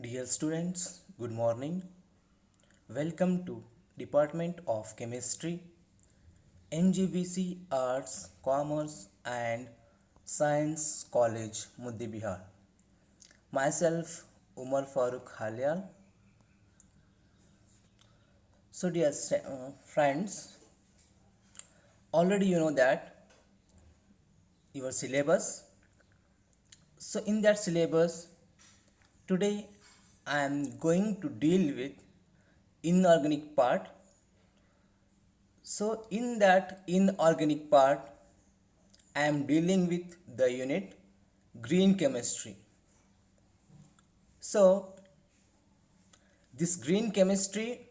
Dear students, good morning. Welcome to Department of Chemistry, NGVC Arts, Commerce and Science College, Muddi Bihar. Myself, Umar Farooq Halyal. So, dear friends, already you know that your syllabus. So, in that syllabus, today I am going to deal with inorganic part. So in that inorganic part, I am dealing with the unit green chemistry. So this green chemistry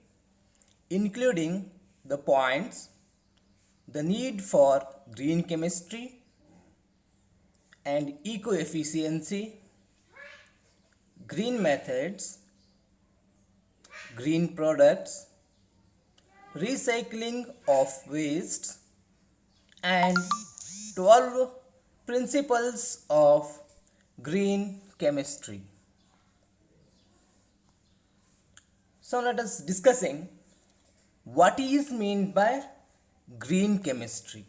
including the points, the need for green chemistry and eco-efficiency, green methods, green products, recycling of wastes and 12 principles of green chemistry. So let us discussing what is meant by green chemistry.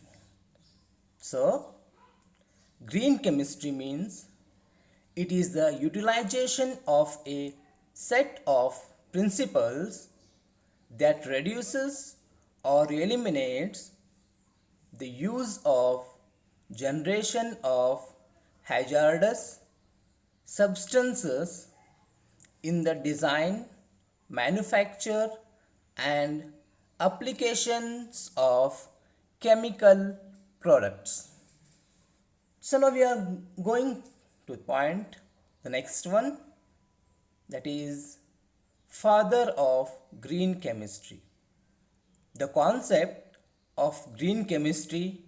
So green chemistry means it is the utilization of a set of principles that reduces or eliminates the use of generation of hazardous substances in the design, manufacture and applications of chemical products. So now we are going to point the next one, that is father of green chemistry. The concept of green chemistry,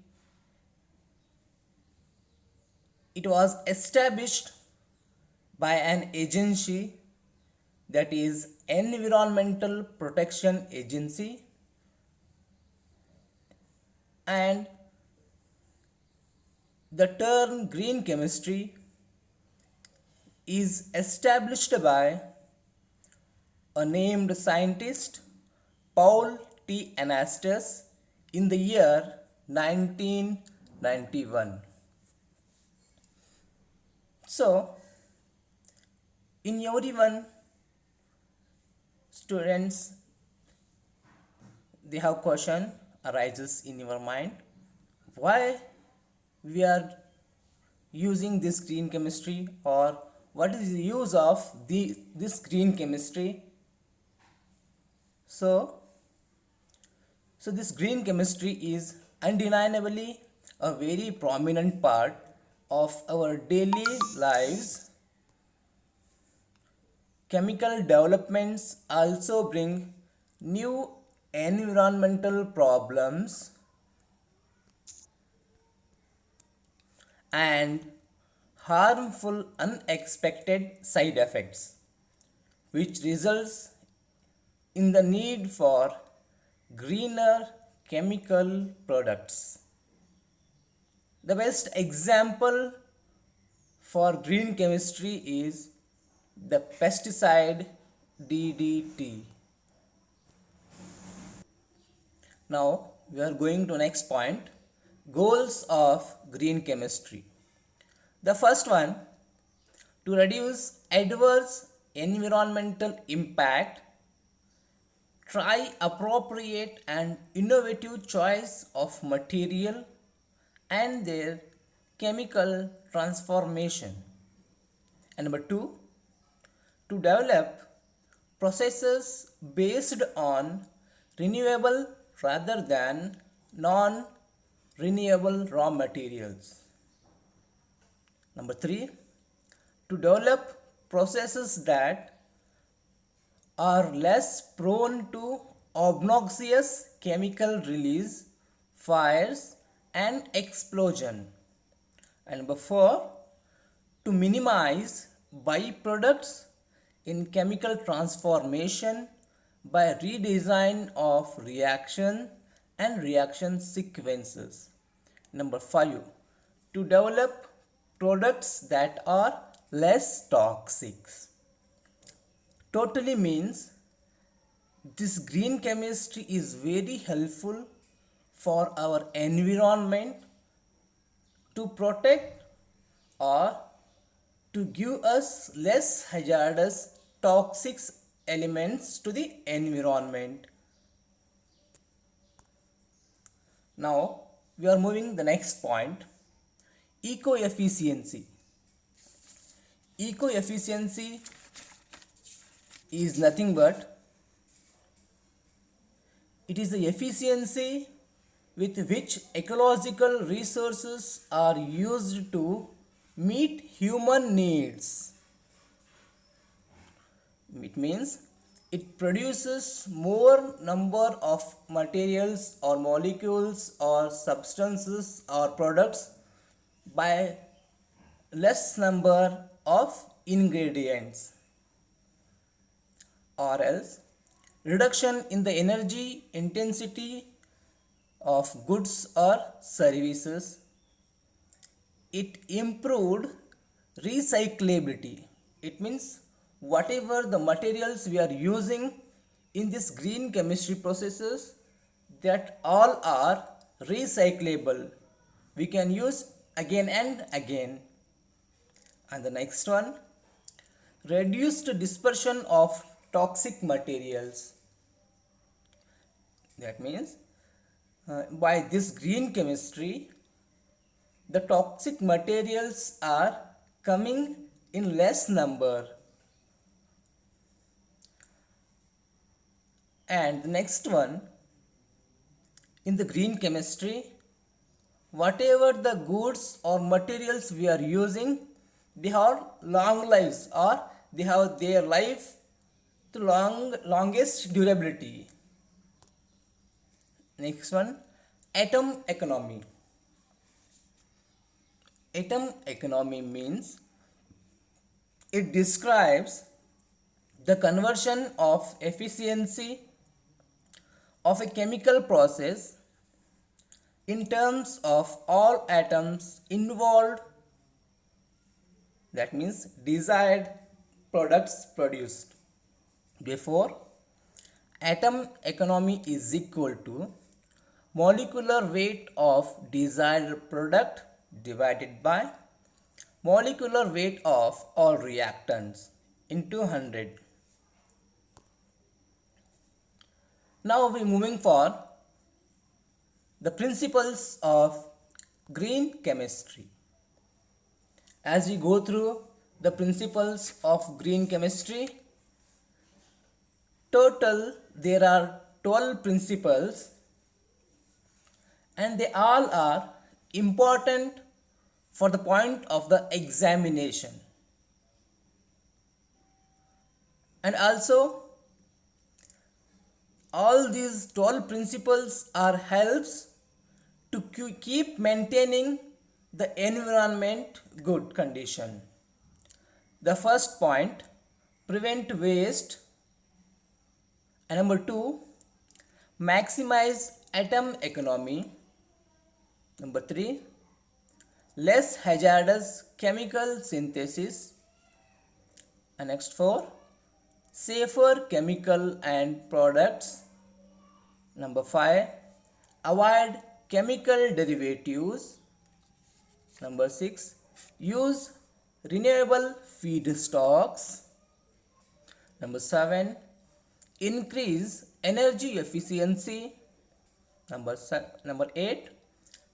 it was established by an agency, that is Environmental Protection Agency, and the term green chemistry is established by a named scientist Paul T. Anastas in the year 1991. So, in everyone students, they have question arises in your mind, why we are using this green chemistry, or what is the use of this green chemistry. So this green chemistry is undeniably a very prominent part of our daily lives. Chemical developments also bring new environmental problems and harmful unexpected side effects, which results in the need for greener chemical products. The best example for green chemistry is the pesticide DDT. Now we are going to next point, goals of green chemistry. The first one, to reduce adverse environmental impact, try appropriate and innovative choice of material and their chemical transformation. And number two, to develop processes based on renewable rather than non-renewable raw materials. Number three, to develop processes that are less prone to obnoxious chemical release, fires and explosion. And number four, to minimize byproducts in chemical transformation by redesign of reaction and reaction sequences. Number 5, to develop products that are less toxic. Totally means this green chemistry is very helpful for our environment to protect or to give us less hazardous toxic elements to the environment. Now we are moving the next point, eco efficiency. Eco efficiency is nothing but it is the efficiency with which ecological resources are used to meet human needs. It means it produces more number of materials or molecules or substances or products by less number of ingredients, or else reduction in the energy intensity of goods or services. It improved recyclability. It means whatever the materials we are using in this green chemistry processes, that all are recyclable. We can use again and again. And the next one, reduced dispersion of toxic materials. That means by this green chemistry, the toxic materials are coming in less number. And the next one, in the green chemistry, whatever the goods or materials we are using, they have long lives or they have their life to longest durability. Next one, atom economy. Atom economy means it describes the conversion of efficiency of a chemical process in terms of all atoms involved, that means desired products produced. Therefore, atom economy is equal to molecular weight of desired product divided by molecular weight of all reactants into 100. Now we are moving for the principles of green chemistry. As we go through the principles of green chemistry, total there are 12 principles and they all are important for the point of the examination. And also all these 12 principles are helps to keep maintaining the environment good condition. The first point, prevent waste. And number 2, maximize atom economy. Number 3, less hazardous chemical synthesis. And next 4, safer chemical and products. Number 5, avoid chemical derivatives. Number 6, use renewable feedstocks. Number 7, increase energy efficiency. Number 8,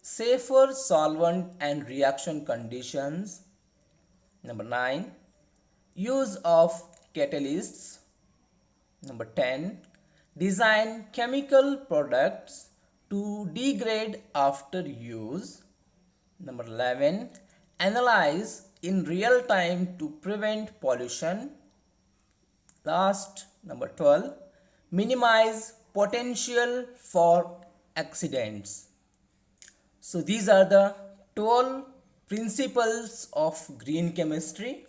safer solvent and reaction conditions. Number 9, use of catalysts. Number 10, design chemical products to degrade after use. Number 11, analyze in real time to prevent pollution. Last, number 12, minimize potential for accidents. So these are the 12 principles of green chemistry.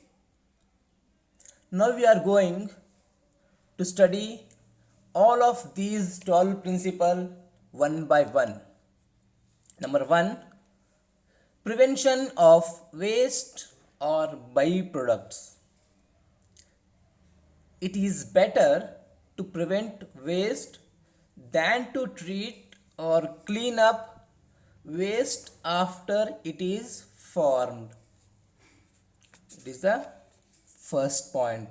Now we are going to study all of these 12 principles one by one. Number 1, prevention of waste or byproducts. it is better to prevent waste than to treat or clean up waste after it is formed. It is the first point.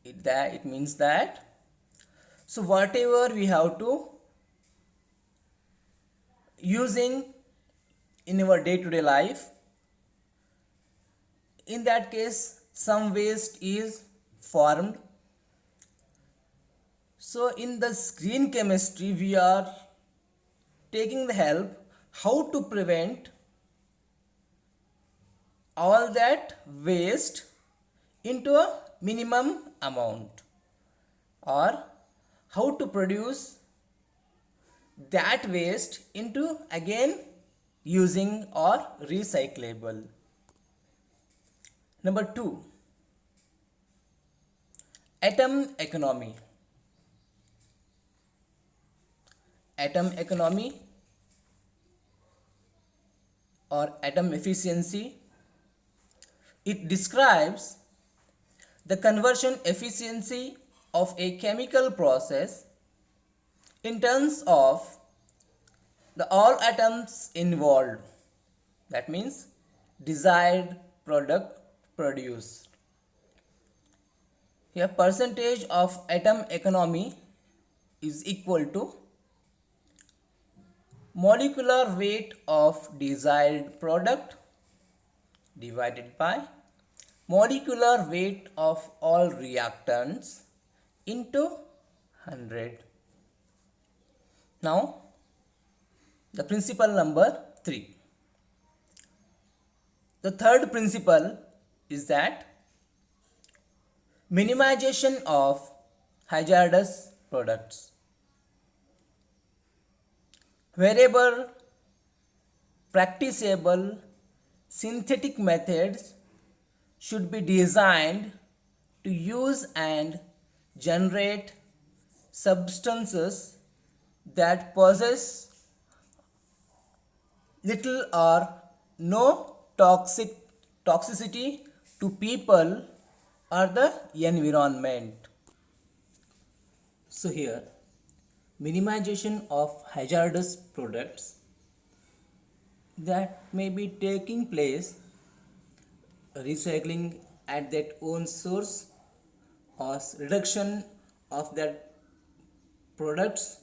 It means that so whatever we have to using in our day-to-day life, in that case some waste is formed. So in the green chemistry we are taking the help how to prevent all that waste into a minimum amount, or how to produce that waste into again using or recyclable. Number 2, atom economy. Atom economy or atom efficiency, it describes the conversion efficiency of a chemical process in terms of the all atoms involved. That means desired product produced. Here percentage of atom economy is equal to molecular weight of desired product divided by molecular weight of all reactants into 100. Now the principle number 3. The third principle is that minimization of hazardous products. Wherever practicable, synthetic methods should be designed to use and generate substances that possess little or no toxicity to people or the environment. So here minimization of hazardous products that may be taking place, recycling at that own source or reduction of that products,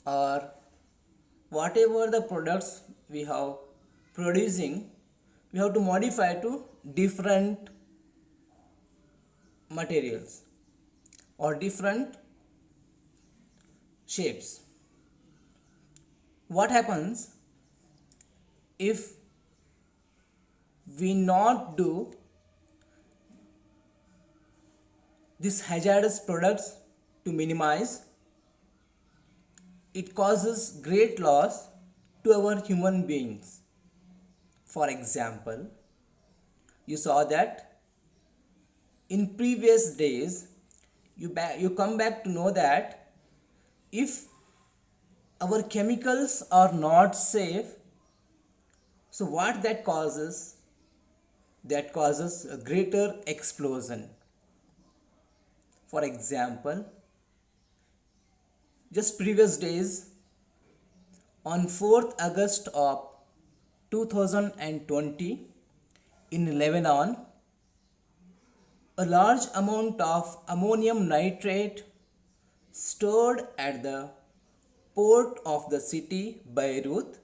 or whatever the products we have producing, we have to modify to different materials or different shapes. What happens if we not do these hazardous products to minimize? It causes great loss to our human beings. For example, you saw that in previous days you come back to know that if our chemicals are not safe, so what that causes? That causes a greater explosion. For example, just previous days, on 4th August of 2020 in Lebanon, a large amount of ammonium nitrate stored at the port of the city Beirut.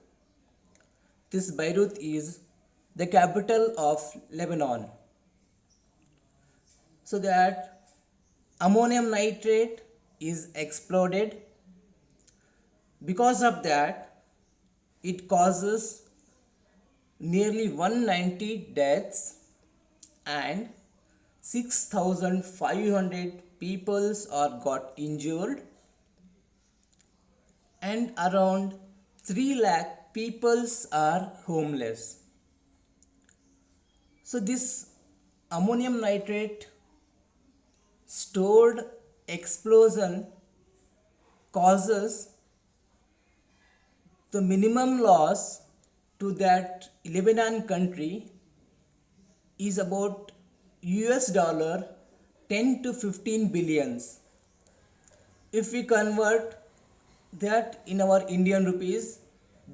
This Beirut is the capital of Lebanon. So that ammonium nitrate is exploded. Because of that, it causes nearly 190 deaths and 6,500 people are got injured, and around 3 lakh people are homeless. So this ammonium nitrate stored explosion causes the minimum loss to that Lebanon country is about US dollar 10 to 15 billions. If we convert that in our Indian rupees,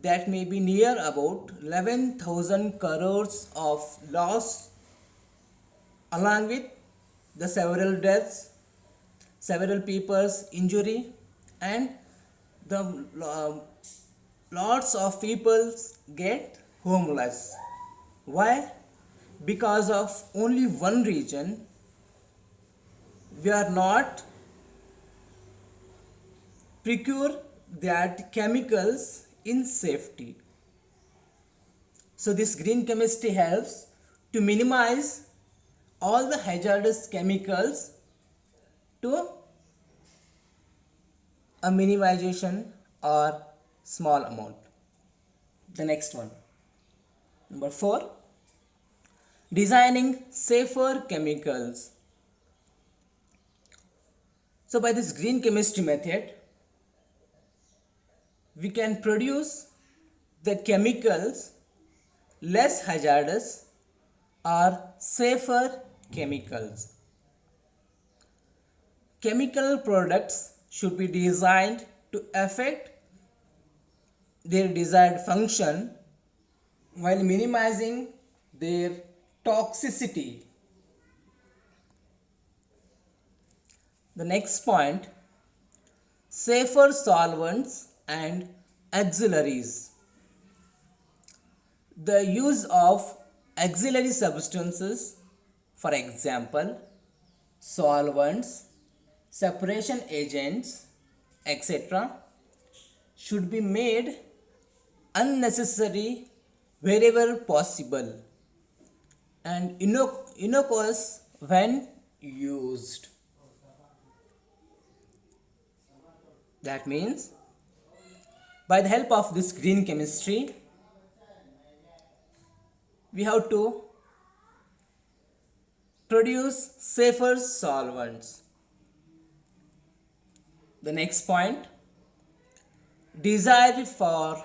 that may be near about 11,000 crores of loss, along with the several deaths, several people's injury, and the lots of people get homeless. Why? Because of only one reason, we are not procure that chemicals in safety. So this green chemistry helps to minimize all the hazardous chemicals to a minimization or small amount. The next one, number 4, designing safer chemicals. So by this green chemistry method, we can produce the chemicals less hazardous or safer chemicals. Chemical products should be designed to affect their desired function while minimizing their toxicity. The next point, safer solvents and auxiliaries. The use of auxiliary substances, for example, solvents, separation agents, etc., should be made unnecessary wherever possible and innocuous when used. That means, by the help of this green chemistry, we have to produce safer solvents. The next point, desire for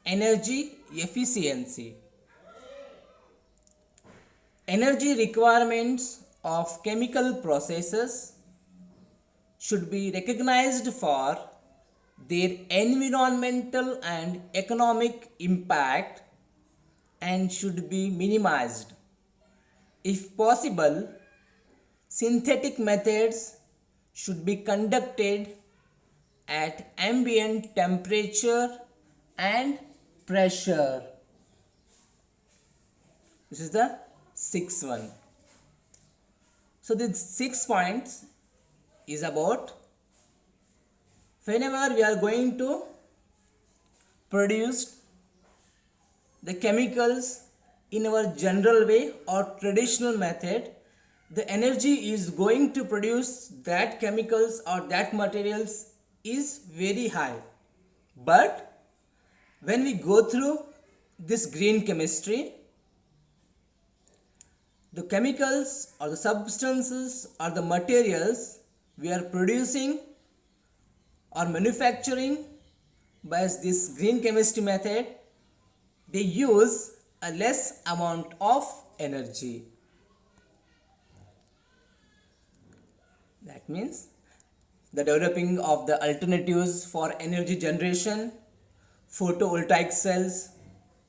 energy efficiency. Energy requirements of chemical processes should be recognized for their environmental and economic impact and should be minimized. If possible, synthetic methods should be conducted at ambient temperature and pressure. This is the sixth one. So these 6 points is about whenever we are going to produce the chemicals in our general way or traditional method, the energy is going to produce that chemicals or that materials is very high. But when we go through this green chemistry, the chemicals or the substances or the materials we are producing or manufacturing by this green chemistry method, they use a less amount of energy. That means the developing of the alternatives for energy generation, photovoltaic cells,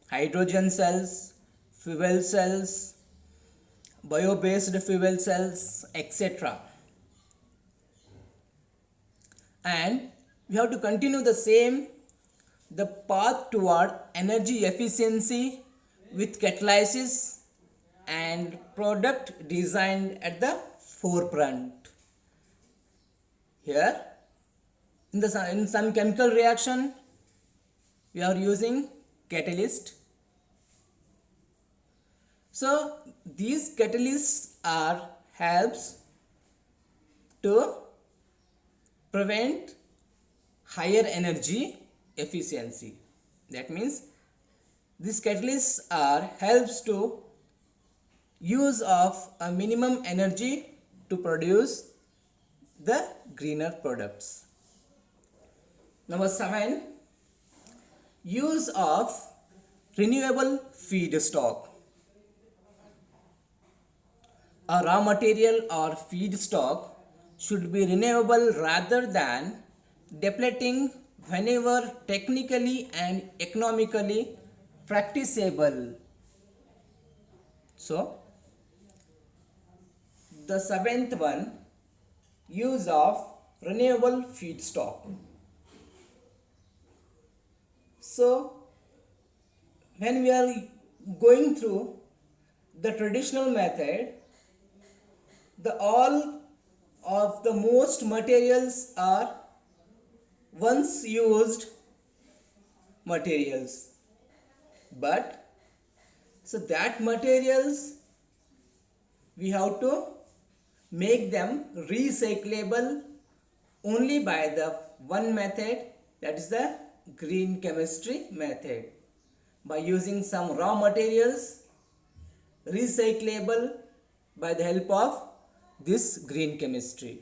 hydrogen cells, fuel cells, bio-based fuel cells, etc. And we have to continue the path toward energy efficiency with catalysis and product designed at the forefront. Here, in some chemical reaction, we are using catalyst. So these catalysts helps to prevent higher energy efficiency. That means these catalysts helps to use of a minimum energy to produce the greener products. Number 7, use of renewable feedstock. A raw material or feedstock should be renewable rather than depleting whenever technically and economically practicable. So, the seventh one, use of renewable feedstock. So, when we are going through the traditional method, the all of the most materials are once used materials, but so that materials we have to make them recyclable only by the one method, that is the green chemistry method. By using some raw materials recyclable by the help of this green chemistry.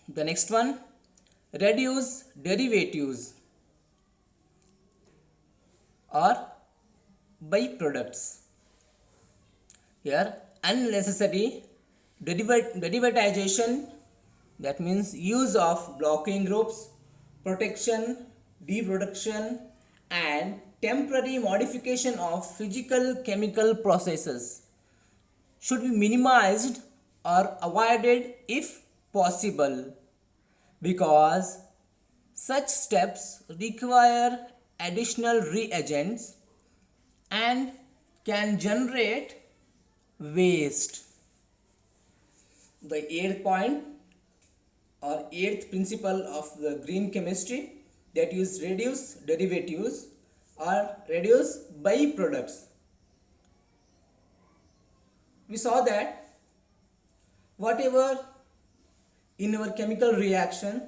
The next one, reduce derivatives or byproducts. Here, unnecessary derivatization, that means use of blocking groups, protection, reproduction, and temporary modification of physical chemical processes should be minimized or avoided if possible, because such steps require additional reagents and can generate waste. The eighth point or eighth principle of the green chemistry, that is reduce derivatives or reduce byproducts. We saw that whatever in our chemical reaction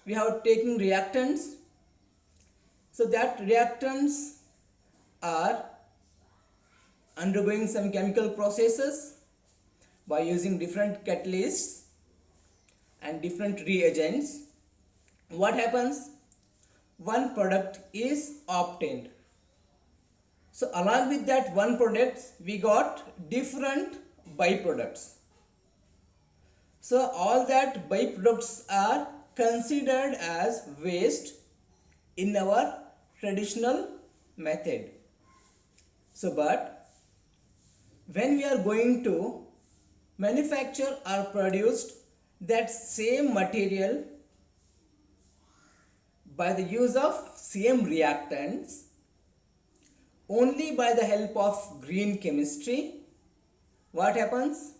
we have taken reactants, so that reactants are undergoing some chemical processes by using different catalysts and different reagents. What happens? One product is obtained. So along with that one product, we got different byproducts. So all that byproducts are considered as waste in our traditional method. So but when we are going to manufacture or produce that same material by the use of same reactants only by the help of green chemistry, what happens?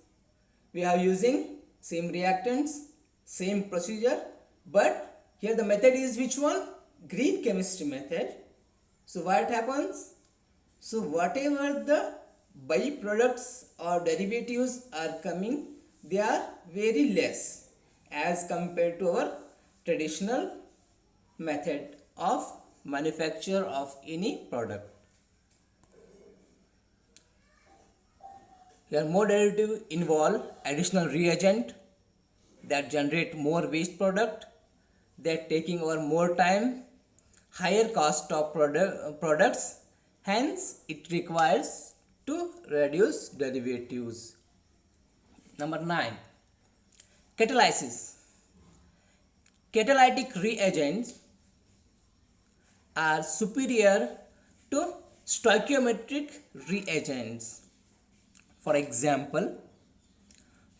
We are using same reactants, same procedure, but here the method is which one? Green chemistry method. So what happens? So whatever the byproducts or derivatives are coming, they are very less as compared to our traditional method of manufacture of any product. Here more derivative involve additional reagent that generate more waste product, that taking over more time, higher cost of products, hence it requires to reduce derivatives. Number 9, catalysis. Catalytic reagents are superior to stoichiometric reagents. For example,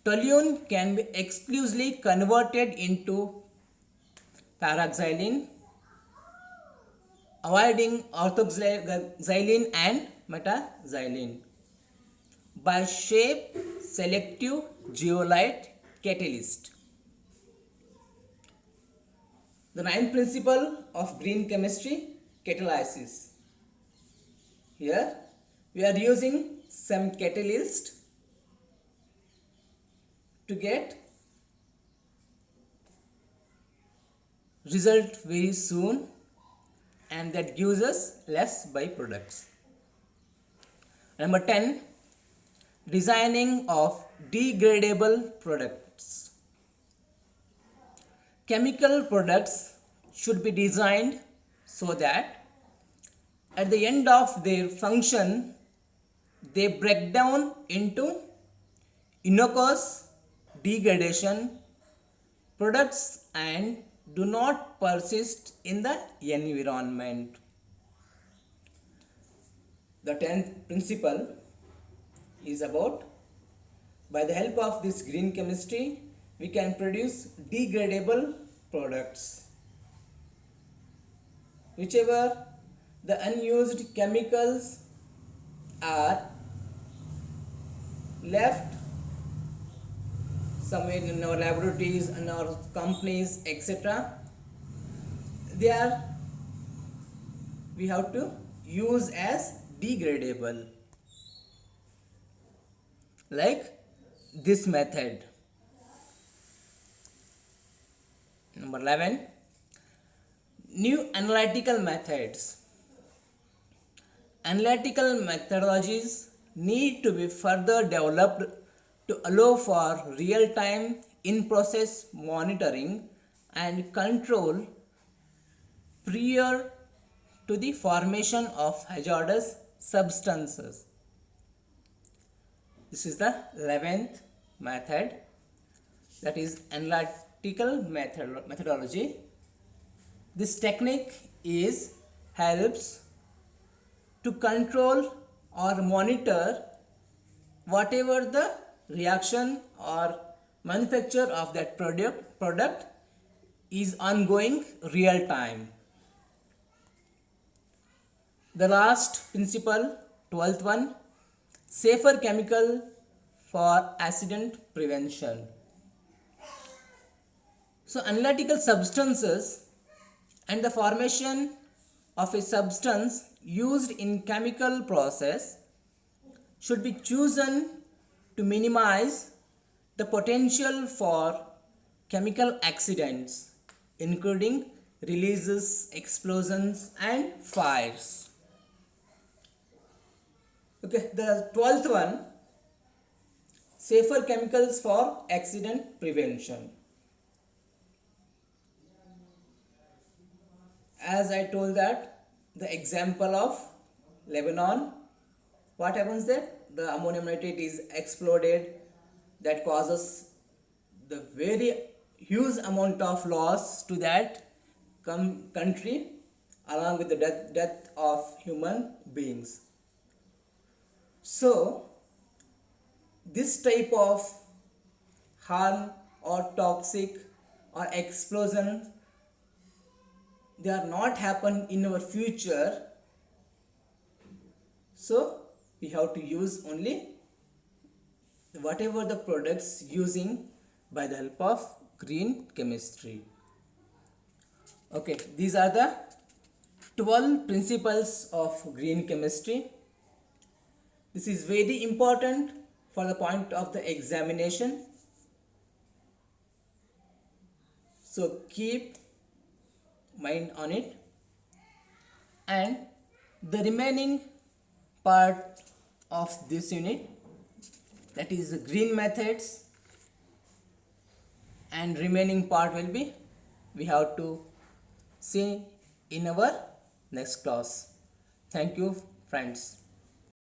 toluene can be exclusively converted into paraxylene, avoiding orthoxylene and metaxylene by shape selective zeolite catalyst. The ninth principle of green chemistry, catalysis. Here we are using some catalyst to get result very soon, and that gives us less byproducts. Number 10, designing of degradable products. Chemical products should be designed so that at the end of their function they break down into innocuous degradation products and do not persist in the environment. The 10th principle is about, by the help of this green chemistry we can produce degradable products. Whichever the unused chemicals are left somewhere in our laboratories, in our companies, etc., we have to use as degradable, like this method. Number 11, new analytical methods. Analytical methodologies need to be further developed to allow for real-time in-process monitoring and control prior to the formation of hazardous substances. This is the 11th method, that is analytical methodology. This technique helps to control or monitor whatever the reaction or manufacture of that product is ongoing real time. The last principle, 12th one, safer chemical for accident prevention. So analytical substances and the formation of a substance used in chemical process should be chosen to minimize the potential for chemical accidents, including releases, explosions and fires. Okay, the 12th one, safer chemicals for accident prevention. As I told that, the example of Lebanon, what happens there? The ammonium nitrate is exploded, that causes the very huge amount of loss to that country, along with the death of human beings. So this type of harm or toxic or explosion, they are not happen in our future. So we have to use only whatever the products using by the help of green chemistry. Okay, these are the 12 principles of green chemistry. This is very important for the point of the examination. So keep mind on it, and the remaining part of this unit, that is the green methods, and remaining part will be we have to see in our next class. Thank you friends.